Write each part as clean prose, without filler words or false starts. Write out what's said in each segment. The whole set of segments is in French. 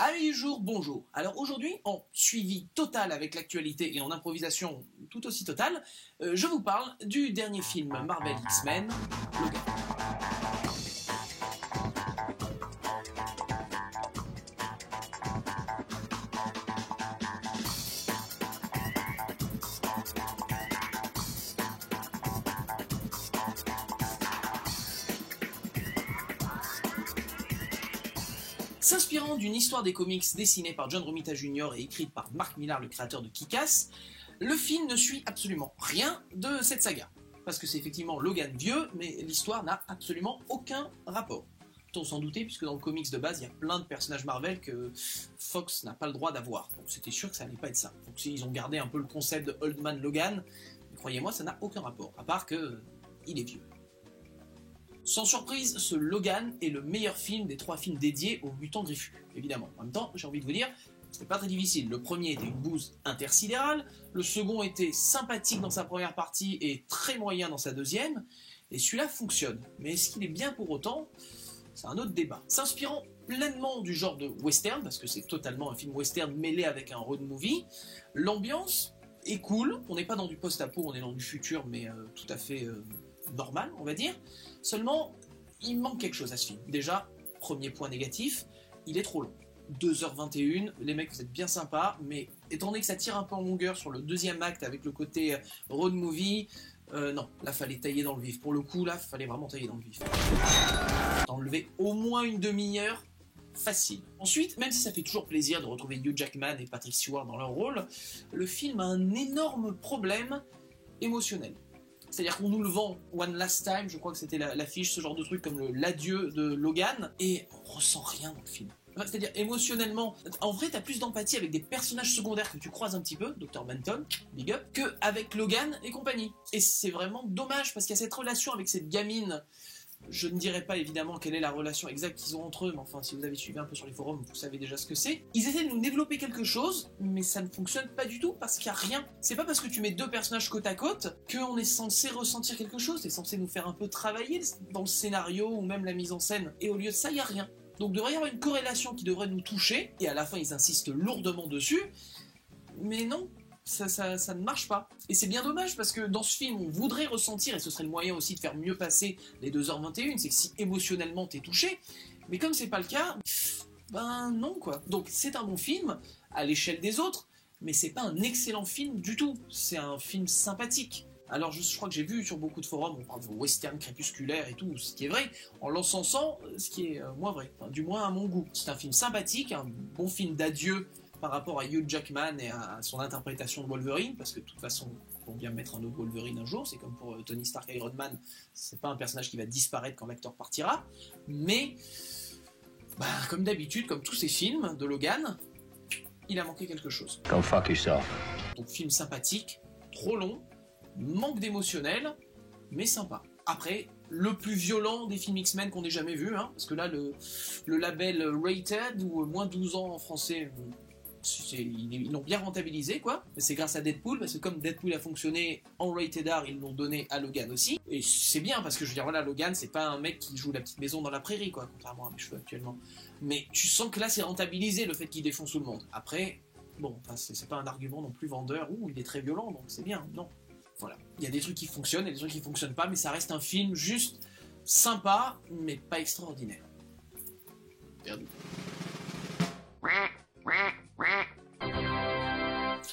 Amis du jour, bonjour. Alors aujourd'hui, en suivi total avec l'actualité et en improvisation tout aussi totale, je vous parle du dernier film Marvel X-Men, Logan. S'inspirant d'une histoire des comics dessinée par John Romita Jr. et écrite par Mark Millar, le créateur de Kick-Ass, le film ne suit absolument rien de cette saga. Parce que c'est effectivement Logan vieux, mais l'histoire n'a absolument aucun rapport. On s'en doutait, puisque dans le comics de base, il y a plein de personnages Marvel que Fox n'a pas le droit d'avoir. Donc c'était sûr que ça n'allait pas être ça. Donc ils ont gardé un peu le concept de Old Man Logan, mais croyez-moi, ça n'a aucun rapport, à part que il est vieux. Sans surprise, ce Logan est le meilleur film des 3 films dédiés aux mutants griffus, évidemment. En même temps, j'ai envie de vous dire, c'était pas très difficile. Le premier était une bouse intersidérale, le second était sympathique dans sa première partie et très moyen dans sa deuxième, et celui-là fonctionne. Mais est-ce qu'il est bien pour autant? C'est un autre débat. S'inspirant pleinement du genre de western, parce que c'est totalement un film western mêlé avec un road movie, l'ambiance est cool, on n'est pas dans du post-apo, on est dans du futur, mais tout à fait normal, on va dire. Seulement, il manque quelque chose à ce film. Déjà, premier point négatif, il est trop long. 2h21, les mecs, vous êtes bien sympas, mais étant donné que ça tire un peu en longueur sur le deuxième acte avec le côté road movie, non, là, fallait tailler dans le vif. Pour le coup, là, fallait vraiment tailler dans le vif. Enlever au moins une demi-heure, facile. Ensuite, même si ça fait toujours plaisir de retrouver Hugh Jackman et Patrick Stewart dans leur rôle, le film a un énorme problème émotionnel. C'est-à-dire qu'on nous le vend One Last Time, je crois que c'était l'affiche, ce genre de truc comme l'adieu de Logan, et on ressent rien dans le film. C'est-à-dire émotionnellement, en vrai t'as plus d'empathie avec des personnages secondaires que tu croises un petit peu, Dr. Manton, big up, que avec Logan et compagnie. Et c'est vraiment dommage parce qu'il y a cette relation avec cette gamine. Je ne dirais pas évidemment quelle est la relation exacte qu'ils ont entre eux, mais enfin si vous avez suivi un peu sur les forums, vous savez déjà ce que c'est. Ils essaient de nous développer quelque chose, mais ça ne fonctionne pas du tout parce qu'il n'y a rien. C'est pas parce que tu mets 2 personnages côte à côte qu'on est censé ressentir quelque chose, c'est censé nous faire un peu travailler dans le scénario ou même la mise en scène, et au lieu de ça, il n'y a rien. Donc il devrait y avoir une corrélation qui devrait nous toucher, et à la fin ils insistent lourdement dessus, mais non. Ça ne marche pas. Et c'est bien dommage parce que dans ce film, on voudrait ressentir, et ce serait le moyen aussi de faire mieux passer les 2h21, c'est que si émotionnellement t'es touché, mais comme c'est pas le cas, ben non quoi. Donc c'est un bon film, à l'échelle des autres, mais c'est pas un excellent film du tout. C'est un film sympathique. Alors je crois que j'ai vu sur beaucoup de forums, on parle de western crépusculaire et tout, ce qui est vrai, en l'encensant, ce qui est moins vrai, enfin, du moins à mon goût. C'est un film sympathique, un bon film d'adieu par rapport à Hugh Jackman et à son interprétation de Wolverine, parce que de toute façon, ils vont bien mettre un autre Wolverine un jour, c'est comme pour Tony Stark Iron Man, c'est pas un personnage qui va disparaître quand l'acteur partira, mais, bah, comme d'habitude, comme tous ces films de Logan, il a manqué quelque chose. Go fuck yourself. Donc film sympathique, trop long, manque d'émotionnel, mais sympa. Après, le plus violent des films X-Men qu'on ait jamais vu, hein, parce que là, le label Rated, ou moins 12 ans en français, ils l'ont bien rentabilisé quoi, c'est grâce à Deadpool, parce que comme Deadpool a fonctionné en rated R, ils l'ont donné à Logan aussi, et c'est bien parce que je veux dire voilà, Logan c'est pas un mec qui joue la petite maison dans la prairie quoi, contrairement à mes cheveux actuellement, mais tu sens que là c'est rentabilisé le fait qu'il défonce tout le monde. Après, bon, c'est pas un argument non plus vendeur, il est très violent donc c'est bien, non. Voilà, il y a des trucs qui fonctionnent et des trucs qui fonctionnent pas, mais ça reste un film juste sympa, mais pas extraordinaire. Perdu.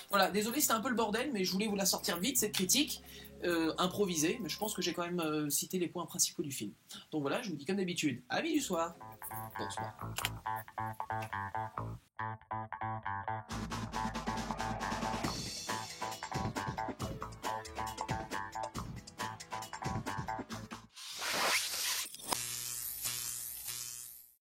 Voilà, désolé, c'était un peu le bordel, mais je voulais vous la sortir vite, cette critique, improvisée, mais je pense que j'ai quand même cité les points principaux du film. Donc voilà, je vous dis comme d'habitude, amis du soir, bonsoir.